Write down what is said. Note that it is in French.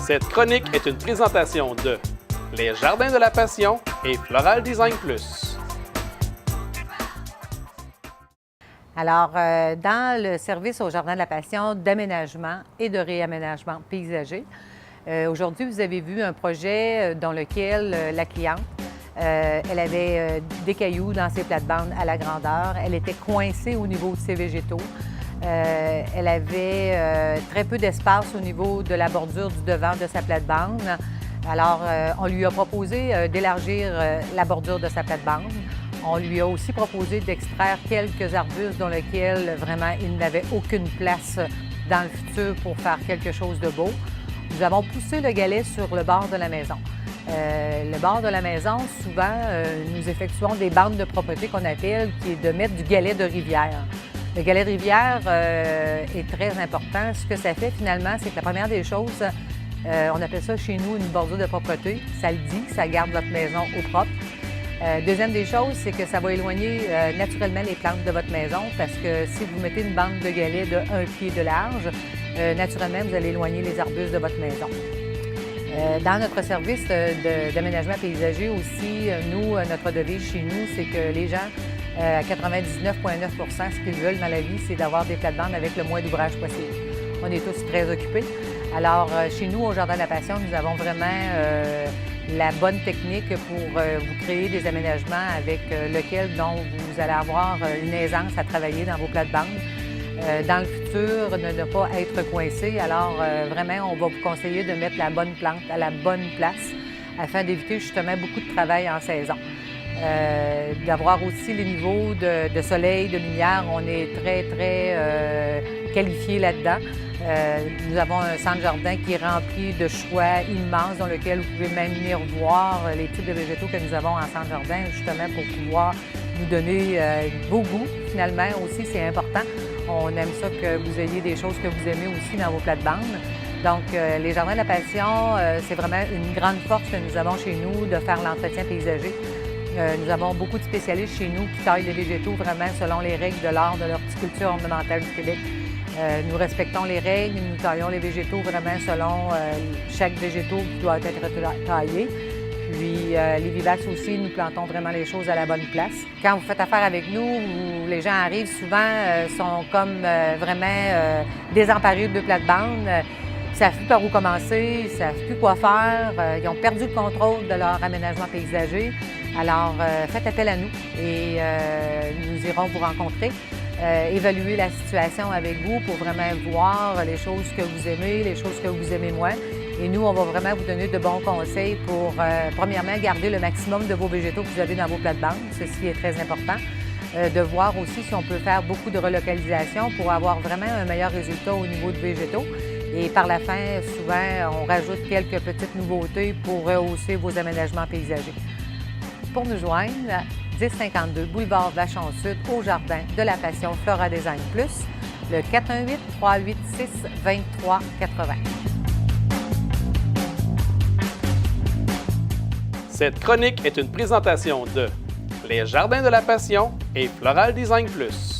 Cette chronique est une présentation de Les Jardins de la Passion et Floral Design Plus. Alors, dans le service au Jardin de la Passion d'aménagement et de réaménagement paysager, aujourd'hui, vous avez vu un projet dans lequel la cliente, elle avait des cailloux dans ses plates-bandes à la grandeur. Elle était coincée au niveau de ses végétaux. Elle avait très peu d'espace au niveau de la bordure du devant de sa plate-bande. Alors, on lui a proposé d'élargir la bordure de sa plate-bande. On lui a aussi proposé d'extraire quelques arbustes dans lesquels vraiment il n'avait aucune place dans le futur pour faire quelque chose de beau. Nous avons poussé le galet sur le bord de la maison. Le bord de la maison, souvent, nous effectuons des bandes de propreté qu'on appelle, qui est de mettre du galet de rivière. Le galet de rivière est très important. Ce que ça fait finalement, c'est que la première des choses, on appelle ça chez nous une bordure de propreté. Ça le dit, ça garde votre maison au propre. Deuxième des choses, c'est que ça va éloigner naturellement les plantes de votre maison parce que si vous mettez une bande de galets de 1 pied de large, naturellement, vous allez éloigner les arbustes de votre maison. Dans notre service d'aménagement paysager aussi, nous, notre devise chez nous, c'est que les gens, à 99,9 ce qu'ils veulent dans la vie, c'est d'avoir des plates-bandes avec le moins d'ouvrage possible. On est tous très occupés. Alors, chez nous, au Jardin de la Passion, nous avons vraiment la bonne technique pour vous créer des aménagements avec lequel donc, vous allez avoir une aisance à travailler dans vos plates-bandes. Dans le futur, ne pas être coincé. Alors, vraiment, on va vous conseiller de mettre la bonne plante à la bonne place afin d'éviter justement beaucoup de travail en saison. D'avoir aussi les niveaux de soleil, de lumière, on est très qualifié là-dedans. Nous avons un centre jardin qui est rempli de choix immenses dans lequel vous pouvez même venir voir les types de végétaux que nous avons en centre jardin, justement pour pouvoir nous donner vos goûts. Finalement, aussi, c'est important. On aime ça que vous ayez des choses que vous aimez aussi dans vos plates-bandes. Donc, les Jardins de la Passion, c'est vraiment une grande force que nous avons chez nous de faire l'entretien paysager. Nous avons beaucoup de spécialistes chez nous qui taillent les végétaux vraiment selon les règles de l'art de l'horticulture ornementale du Québec. Nous respectons les règles, nous taillons les végétaux vraiment selon chaque végétaux qui doit être taillé. Puis les vivaces aussi, nous plantons vraiment les choses à la bonne place. Quand vous faites affaire avec nous, les gens arrivent souvent, sont comme vraiment désemparés de plates-bandes. Ils ne savent plus par où commencer, ils ne savent plus quoi faire. Ils ont perdu le contrôle de leur aménagement paysager. Alors, faites appel à nous et nous irons vous rencontrer. Évaluer la situation avec vous pour vraiment voir les choses que vous aimez, les choses que vous aimez moins. Et nous, on va vraiment vous donner de bons conseils pour, premièrement, garder le maximum de vos végétaux que vous avez dans vos plates-bandes. Ceci est très important. De voir aussi si on peut faire beaucoup de relocalisation pour avoir vraiment un meilleur résultat au niveau de végétaux. Et par la fin, souvent, on rajoute quelques petites nouveautés pour rehausser vos aménagements paysagers. Pour nous joindre, 1052 boulevard Vachon Sud, au Jardin de la Passion Floral Design Plus, le 418-386-2380. Cette chronique est une présentation de Les Jardins de la Passion et Floral Design Plus.